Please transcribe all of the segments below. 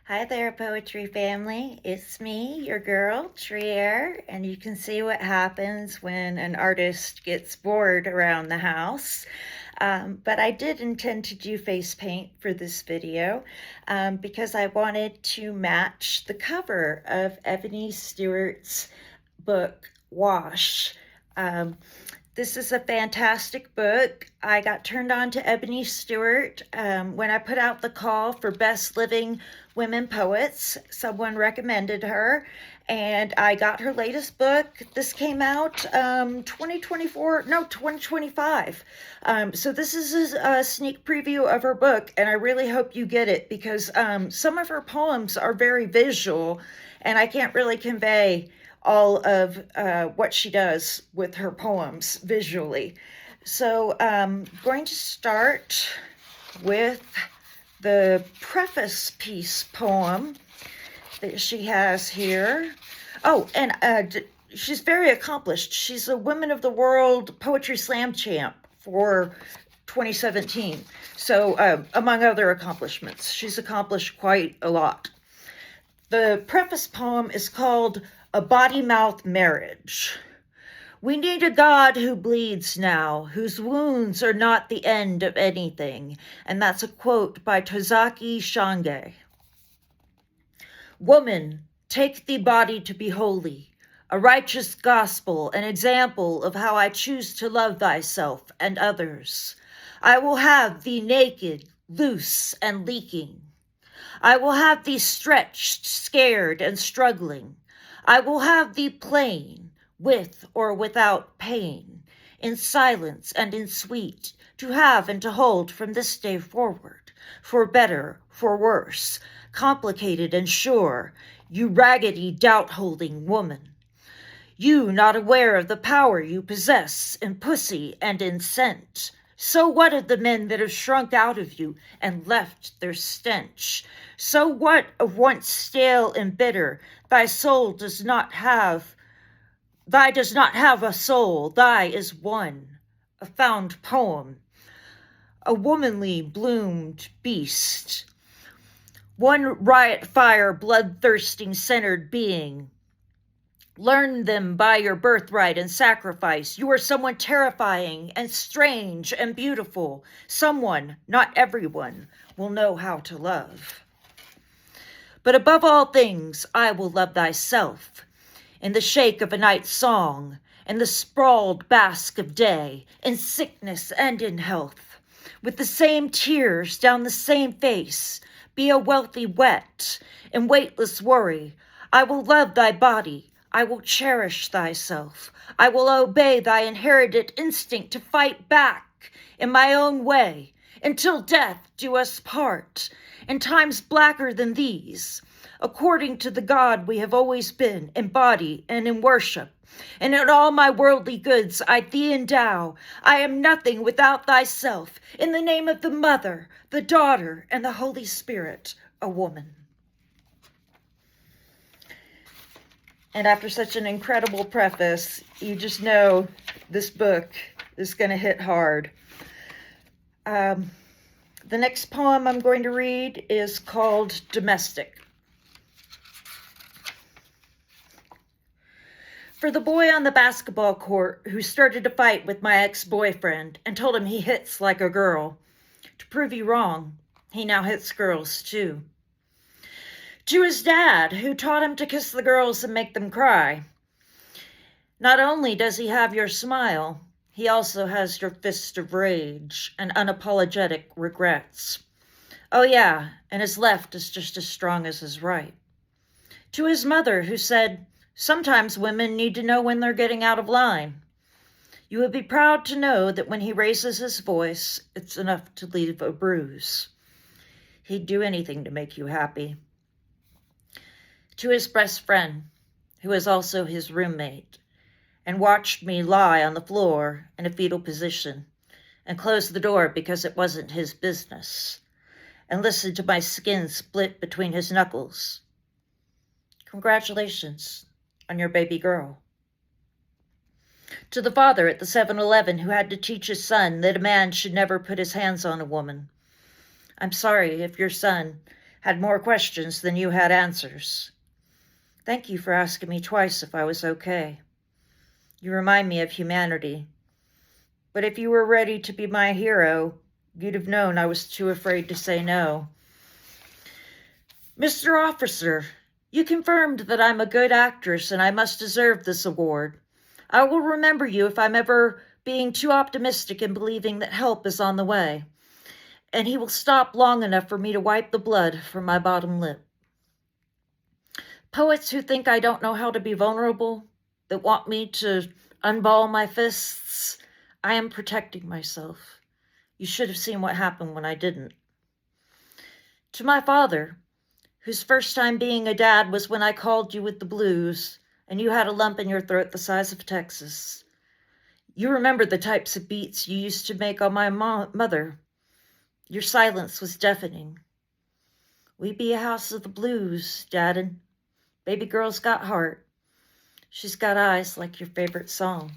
Hi there, poetry family. It's me, your girl, Trier, and you can see what happens when an artist gets bored around the house. But I did intend to do face paint for this video because I wanted to match the cover of Ebony Stewart's book, Wash. Um, this is a fantastic book. I got turned on to Ebony Stewart when I put out the call for Best Living Women Poets. Someone recommended her, and I got her latest book. This came out 2025. So this is a sneak preview of her book, and I really hope you get it because some of her poems are very visual, and I can't really convey all of what she does with her poems visually. So I'm going to start with the preface piece poem that she has here. Oh, and she's very accomplished. She's a Women of the World Poetry Slam champ for 2017. So among other accomplishments, she's accomplished quite a lot. The preface poem is called A Bodymouth Marriage. We need a God who bleeds now, whose wounds are not the end of anything. And that's a quote by Tozaki Shange. Woman, take thee body to be holy, a righteous gospel, an example of how I choose to love thyself and others. I will have thee naked, loose, and leaking. I will have thee stretched, scared, and struggling. I will have thee plain, with or without pain, in silence and in sweet, to have and to hold from this day forward, for better, for worse, complicated and sure, you raggedy, doubt-holding woman. You not aware of the power you possess in pussy and in scent. So what of the men that have shrunk out of you and left their stench? So what of once stale and bitter? Thy does not have a soul. Thy is one, a found poem, a womanly bloomed beast, one riot fire, bloodthirsting, centered being. Learn them by your birthright and sacrifice. You are someone terrifying and strange and beautiful. Someone, not everyone, will know how to love. But above all things, I will love thyself. In the shake of a night song, in the sprawled bask of day, in sickness and in health, with the same tears down the same face, be a wealthy wet, in weightless worry. I will love thy body. I will cherish thyself. I will obey thy inherited instinct to fight back in my own way until death do us part, in times blacker than these, according to the God we have always been, in body and in worship. And in all my worldly goods I thee endow. I am nothing without thyself. In the name of the Mother, the Daughter, and the Holy Spirit, a woman. And after such an incredible preface, you just know this book is going to hit hard. The next poem I'm going to read is called Domestic. For the boy on the basketball court who started a fight with my ex-boyfriend and told him he hits like a girl. To prove you wrong, he now hits girls too. To his dad, who taught him to kiss the girls and make them cry. Not only does he have your smile, he also has your fist of rage and unapologetic regrets. Oh yeah, and his left is just as strong as his right. To his mother, who said, sometimes women need to know when they're getting out of line. You would be proud to know that when he raises his voice, it's enough to leave a bruise. He'd do anything to make you happy. To his best friend, who is also his roommate, and watched me lie on the floor in a fetal position, and closed the door because it wasn't his business, and listened to my skin split between his knuckles. Congratulations on your baby girl. To the father at the 7-Eleven who had to teach his son that a man should never put his hands on a woman. I'm sorry if your son had more questions than you had answers. Thank you for asking me twice if I was okay. You remind me of humanity. But if you were ready to be my hero, you'd have known I was too afraid to say no. Mr. Officer, you confirmed that I'm a good actress and I must deserve this award. I will remember you if I'm ever being too optimistic in believing that help is on the way. And he will stop long enough for me to wipe the blood from my bottom lip. Poets who think I don't know how to be vulnerable, that want me to unball my fists, I am protecting myself. You should have seen what happened when I didn't. To my father, whose first time being a dad was when I called you with the blues, and you had a lump in your throat the size of Texas. You remember the types of beats you used to make on my mother. Your silence was deafening. We be a house of the blues, Daddin. Baby girl's got heart. She's got eyes like your favorite song.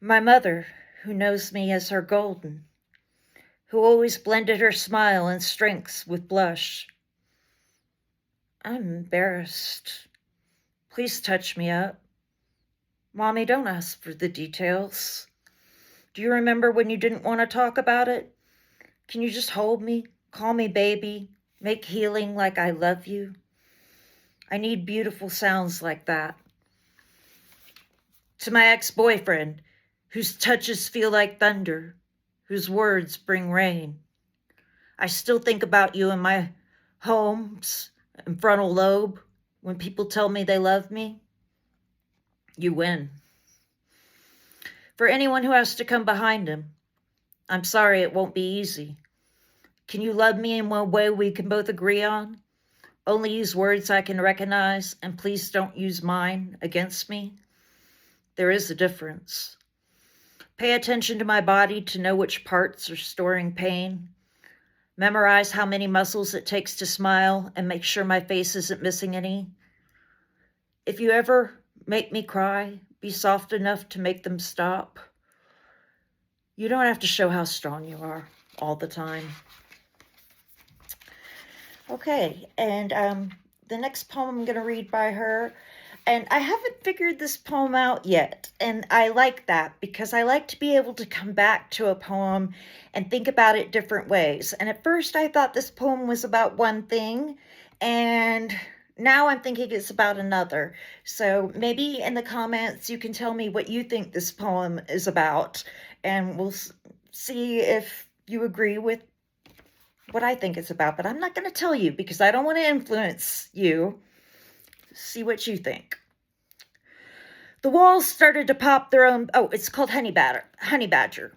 My mother, who knows me as her golden, who always blended her smile and strengths with blush. I'm embarrassed. Please touch me up. Mommy, don't ask for the details. Do you remember when you didn't want to talk about it? Can you just hold me, call me baby, make healing like I love you? I need beautiful sounds like that. To my ex-boyfriend, whose touches feel like thunder, whose words bring rain. I still think about you in my homes and frontal lobe when people tell me they love me. You win. For anyone who has to come behind him, I'm sorry it won't be easy. Can you love me in one way we can both agree on? Only use words I can recognize, and please don't use mine against me. There is a difference. Pay attention to my body to know which parts are storing pain. Memorize how many muscles it takes to smile and make sure my face isn't missing any. If you ever make me cry, be soft enough to make them stop. You don't have to show how strong you are all the time. Okay, and the next poem I'm going to read by her, and I haven't figured this poem out yet, and I like that because I like to be able to come back to a poem and think about it different ways. And at first I thought this poem was about one thing, and now I'm thinking it's about another. So maybe in the comments you can tell me what you think this poem is about, and we'll see if you agree with what I think it's about. But I'm not going to tell you because I don't want to influence you. See what you think. The walls started to pop their own... Oh, it's called Honey Badger.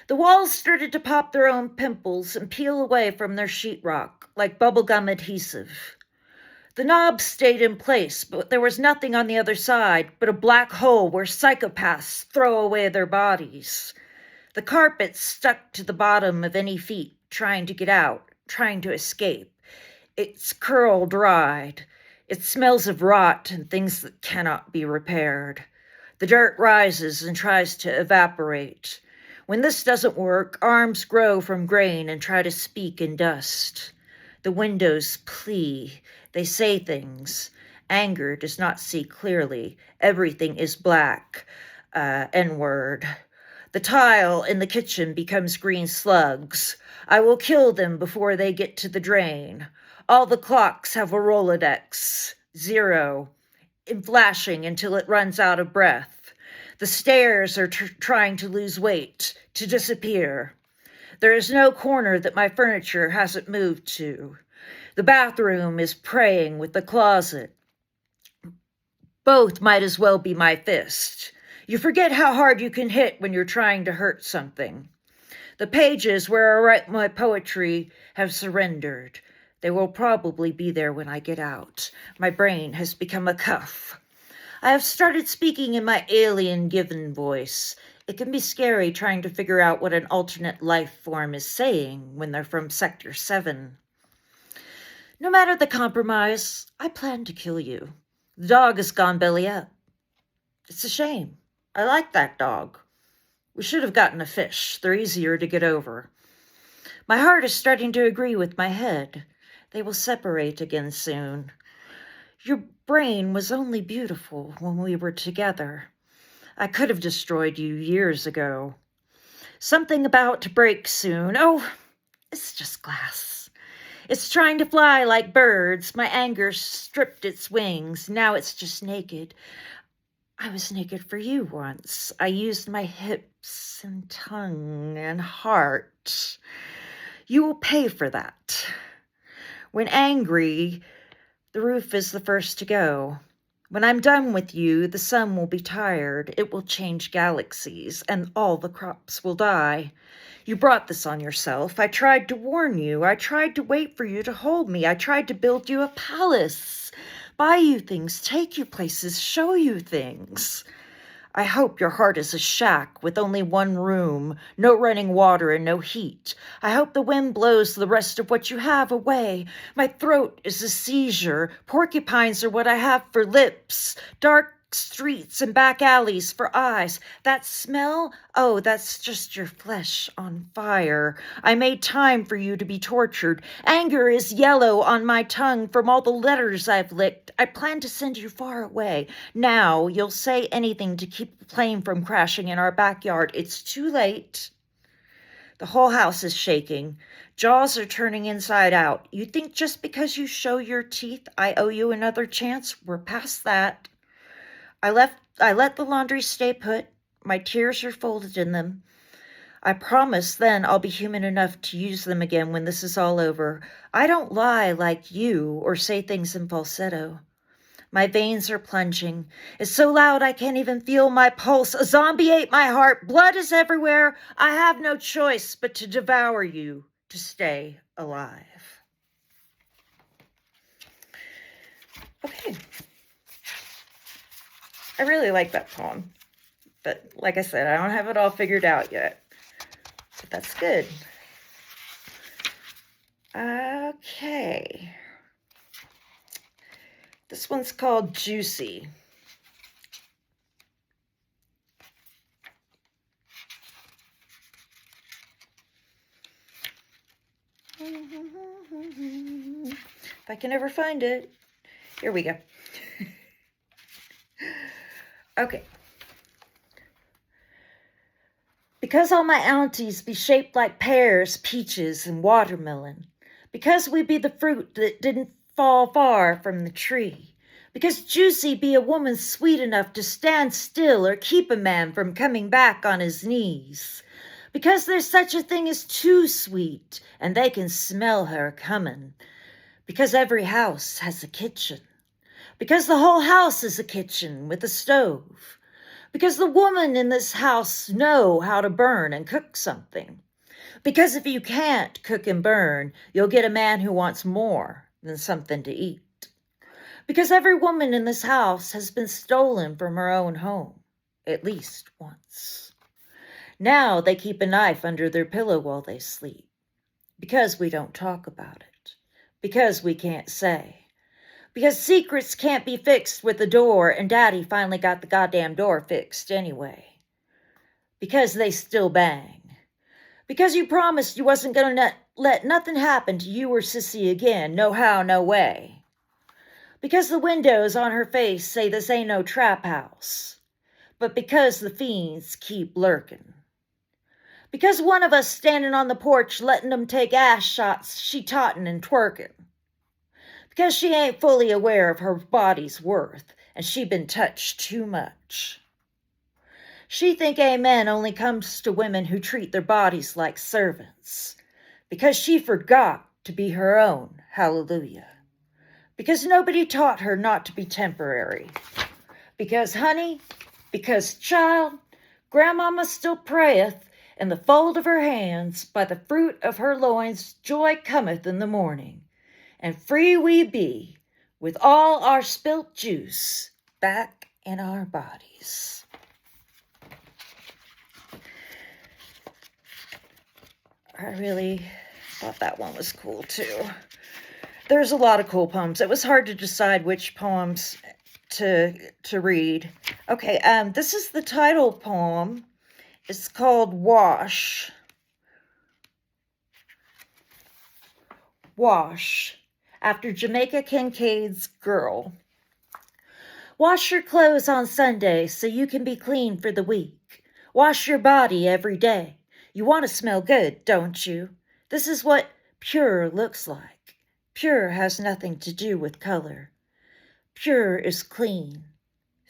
The walls started to pop their own pimples and peel away from their sheetrock like bubblegum adhesive. The knobs stayed in place, but there was nothing on the other side but a black hole where psychopaths throw away their bodies. The carpet stuck to the bottom of any feet trying to get out, trying to escape. Its curl dried. It smells of rot and things that cannot be repaired. The dirt rises and tries to evaporate. When this doesn't work, arms grow from grain and try to speak in dust. The windows plea. They say things. Anger does not see clearly. Everything is black. N-word. The tile in the kitchen becomes green slugs. I will kill them before they get to the drain. All the clocks have a Rolodex, 0, in flashing until it runs out of breath. The stairs are trying to lose weight, to disappear. There is no corner that my furniture hasn't moved to. The bathroom is praying with the closet. Both might as well be my fist. You forget how hard you can hit when you're trying to hurt something. The pages where I write my poetry have surrendered. They will probably be there when I get out. My brain has become a cuff. I have started speaking in my alien-given voice. It can be scary trying to figure out what an alternate life form is saying when they're from Sector 7. No matter the compromise, I plan to kill you. The dog has gone belly up. It's a shame. I like that dog. We should have gotten a fish. They're easier to get over. My heart is starting to agree with my head. They will separate again soon. Your brain was only beautiful when we were together. I could have destroyed you years ago. Something about to break soon. Oh, it's just glass. It's trying to fly like birds. My anger stripped its wings. Now it's just naked. I was naked for you once. I used my hips and tongue and heart. You will pay for that. When angry, the roof is the first to go. When I'm done with you, the sun will be tired. It will change galaxies, and all the crops will die. You brought this on yourself. I tried to warn you. I tried to wait for you to hold me. I tried to build you a palace, buy you things, take you places, show you things. I hope your heart is a shack with only one room, no running water and no heat. I hope the wind blows the rest of what you have away. My throat is a seizure. Porcupines are what I have for lips. Dark streets and back alleys for eyes. That smell? Oh, that's just your flesh on fire. I made time for you to be tortured. Anger is yellow on my tongue from all the letters I've licked. I plan to send you far away. Now you'll say anything to keep the plane from crashing in our backyard. It's too late. The whole house is shaking. Jaws are turning inside out. You think just because you show your teeth, I owe you another chance? We're past that. I let the laundry stay put. My tears are folded in them. I promise then I'll be human enough to use them again when this is all over. I don't lie like you or say things in falsetto. My veins are plunging. It's so loud I can't even feel my pulse. A zombie ate my heart. Blood is everywhere. I have no choice but to devour you to stay alive. Okay. I really like that poem. But like I said, I don't have it all figured out yet. But that's good. Okay. This one's called Juicy. If I can ever find it. Here we go. Okay. Because all my aunties be shaped like pears, peaches, and watermelon. Because we be the fruit that didn't fall far from the tree. Because Juicy be a woman sweet enough to stand still or keep a man from coming back on his knees. Because there's such a thing as too sweet, and they can smell her coming. Because every house has a kitchen. Because the whole house is a kitchen with a stove. Because the woman in this house know how to burn and cook something. Because if you can't cook and burn, you'll get a man who wants more than something to eat. Because every woman in this house has been stolen from her own home, at least once. Now they keep a knife under their pillow while they sleep. Because we don't talk about it. Because we can't say. Because secrets can't be fixed with the door, and Daddy finally got the goddamn door fixed anyway. Because they still bang. Because you promised you wasn't going to let nothing happen to you or Sissy again. No how, no way. Because the windows on her face say this ain't no trap house. But because the fiends keep lurking. Because one of us standing on the porch letting them take ass shots, she tottin' and twerking. Because she ain't fully aware of her body's worth, and she been touched too much. She think amen only comes to women who treat their bodies like servants. Because she forgot to be her own hallelujah. Because nobody taught her not to be temporary. Because, honey, because, child, grandmama still prayeth, in the fold of her hands, by the fruit of her loins, joy cometh in the morning. And free we be, with all our spilt juice back in our bodies. I really thought that one was cool too. There's a lot of cool poems. It was hard to decide which poems to read. Okay, this is the title poem. It's called Wash. Wash, after Jamaica Kincaid's Girl. Wash your clothes on Sunday so you can be clean for the week. Wash your body every day. You want to smell good, don't you? This is what pure looks like. Pure has nothing to do with color. Pure is clean,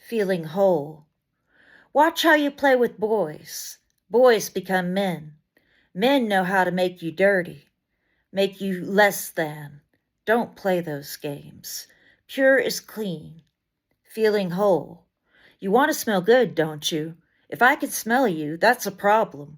feeling whole. Watch how you play with boys. Boys become men. Men know how to make you dirty, make you less than. Don't play those games. Pure is clean, feeling whole. You want to smell good, don't you? If I can smell you, that's a problem.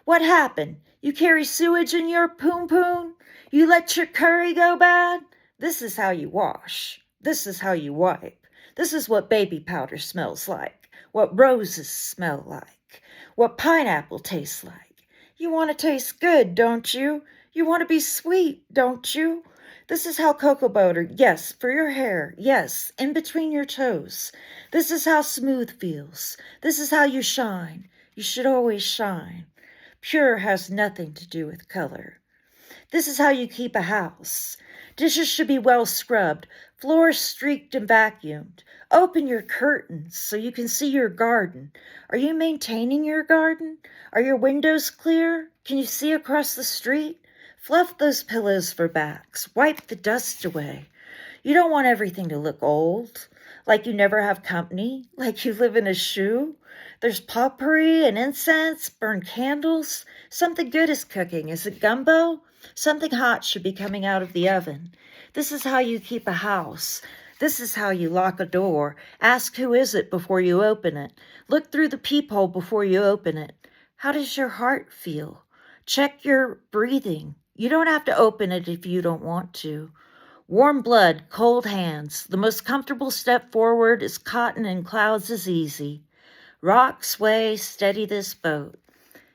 What happened? You carry sewage in your poom-poom? You let your curry go bad? This is how you wash. This is how you wipe. This is what baby powder smells like, what roses smell like, what pineapple tastes like. You want to taste good, don't you? You want to be sweet, don't you? This is how cocoa butter, yes, for your hair, yes, in between your toes. This is how smooth feels. This is how you shine. You should always shine. Pure has nothing to do with color. This is how you keep a house. Dishes should be well scrubbed, floors streaked and vacuumed. Open your curtains so you can see your garden. Are you maintaining your garden? Are your windows clear? Can you see across the street? Fluff those pillows for backs. Wipe the dust away. You don't want everything to look old, like you never have company, like you live in a shoe. There's potpourri and incense, burned candles. Something good is cooking. Is it gumbo? Something hot should be coming out of the oven. This is how you keep a house. This is how you lock a door. Ask who is it before you open it. Look through the peephole before you open it. How does your heart feel? Check your breathing. You don't have to open it if you don't want to. Warm blood, cold hands. The most comfortable step forward is cotton and clouds is easy. Rock, sway, steady this boat.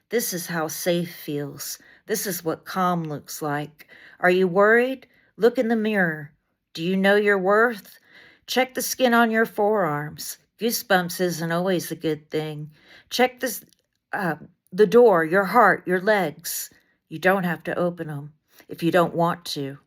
This is how safe feels. This is what calm looks like. Are you worried? Look in the mirror. Do you know your worth? Check the skin on your forearms. Goosebumps isn't always a good thing. Check the door, your heart, your legs. You don't have to open them if you don't want to.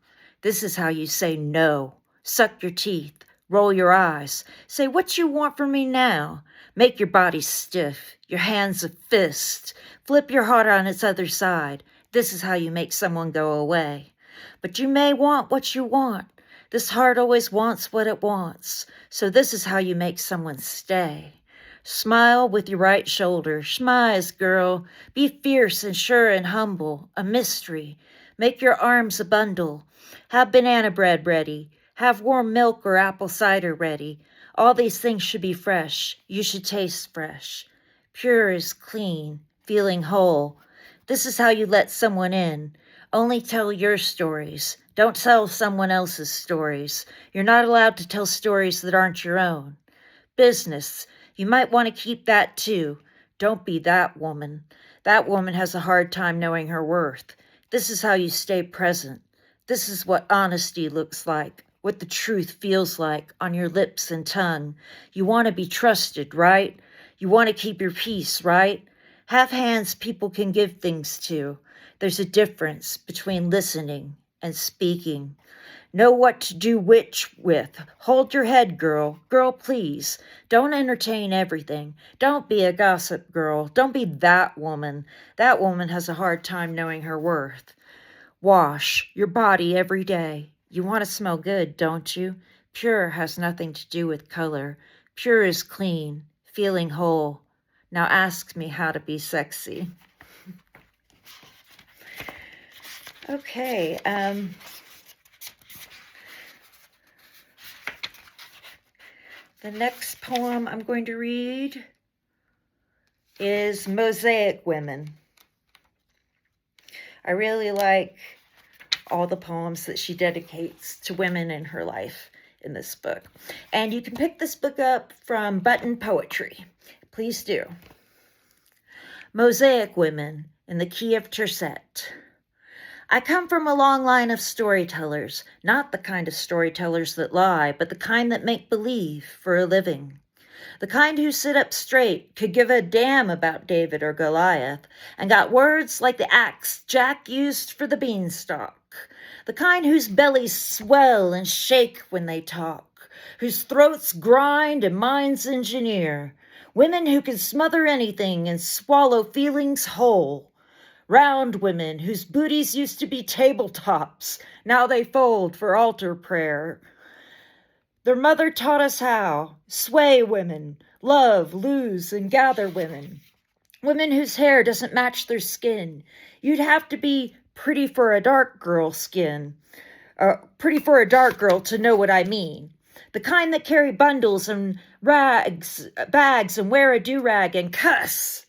This is how you say no. Suck your teeth. Roll your eyes. Say what you want from me now. Make your body stiff, your hands a fist. Flip your heart on its other side. This is how you make someone go away. But you may want what you want. This heart always wants what it wants. So this is how you make someone stay. Smile with your right shoulder. Schmize, girl. Be fierce and sure and humble. A mystery. Make your arms a bundle. Have banana bread ready. Have warm milk or apple cider ready. All these things should be fresh. You should taste fresh. Pure is clean, feeling whole. This is how you let someone in. Only tell your stories. Don't tell someone else's stories. You're not allowed to tell stories that aren't your own. Business. You might want to keep that too. Don't be that woman. That woman has a hard time knowing her worth. This is how you stay present. This is what honesty looks like, what the truth feels like on your lips and tongue. You want to be trusted, right? You want to keep your peace, right? Have hands people can give things to. There's a difference between listening and speaking. Know what to do which with. Hold your head, girl. Girl, please. Don't entertain everything. Don't be a gossip girl. Don't be that woman. That woman has a hard time knowing her worth. Wash your body every day. You want to smell good, don't you? Pure has nothing to do with color. Pure is clean, feeling whole. Now ask me how to be sexy. Okay, the next poem I'm going to read is Mosaic Women. I really like all the poems that she dedicates to women in her life in this book. And you can pick this book up from Button Poetry. Please do. Mosaic Women in the key of tercet. I come from a long line of storytellers, not the kind of storytellers that lie, but the kind that make believe for a living. The kind who sit up straight, could give a damn about David or Goliath, and got words like the axe Jack used for the beanstalk. The kind whose bellies swell and shake when they talk, whose throats grind and minds engineer. Women who can smother anything and swallow feelings whole. Round women whose booties used to be tabletops, now they fold for altar prayer. Their mother taught us how. Sway women, love, lose, and gather women. Women whose hair doesn't match their skin. You'd have to be pretty for a dark girl pretty for a dark girl to know what I mean. The kind that carry bundles and bags and wear a do-rag and cuss.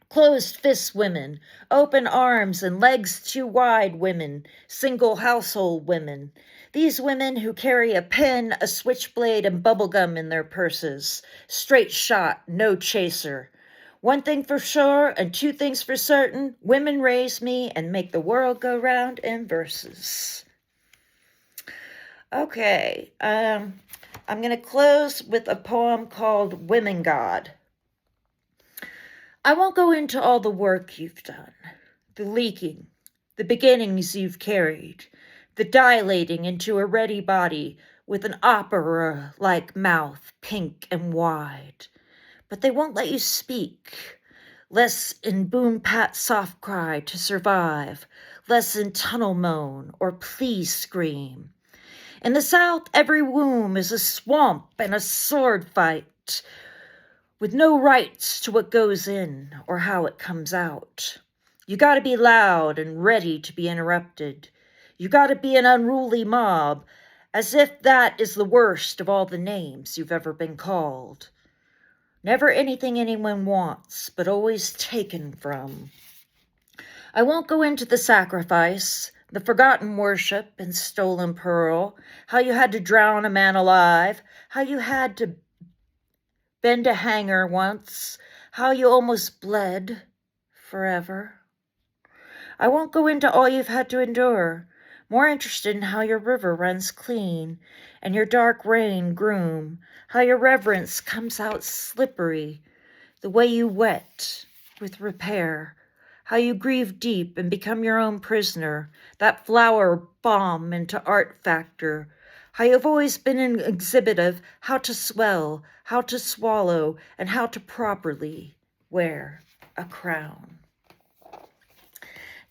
Closed fist women, open arms and legs too wide women, single household women. These women who carry a pen, a switchblade, and bubblegum in their purses. Straight shot, no chaser. One thing for sure and two things for certain, women raise me and make the world go round in verses. Okay, I'm going to close with a poem called Womxn God. I won't go into all the work you've done, the leaking, the beginnings you've carried, the dilating into a ready body with an opera-like mouth, pink and wide. But they won't let you speak, less in boom-pat soft cry to survive, less in tunnel moan or please scream. In the South, every womb is a swamp and a sword fight, with no rights to what goes in or how it comes out. You gotta be loud and ready to be interrupted. You gotta be an unruly mob, as if that is the worst of all the names you've ever been called. Never anything anyone wants, but always taken from. I won't go into the sacrifice, the forgotten worship and stolen pearl, how you had to drown a man alive, how you had to bend a hanger once, how you almost bled forever. I won't go into all you've had to endure, more interested in how your river runs clean, and your dark rain groom, how your reverence comes out slippery, the way you wet with repair, how you grieve deep and become your own prisoner, that flower bomb into art factor, how you've always been an exhibit of how to swell, how to swallow, and how to properly wear a crown.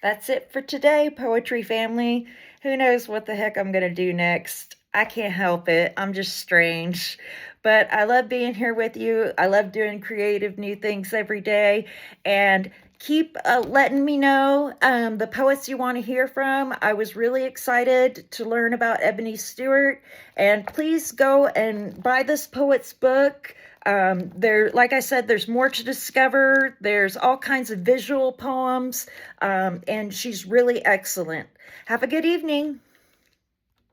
That's it for today, Poetry Family. Who knows what the heck I'm going to do next? I can't help it. I'm just strange. But I love being here with you. I love doing creative new things every day. And keep letting me know the poets you want to hear from. I was really excited to learn about Ebony Stewart. And please go and buy this poet's book. Like I said, there's more to discover. There's all kinds of visual poems. And she's really excellent. Have a good evening.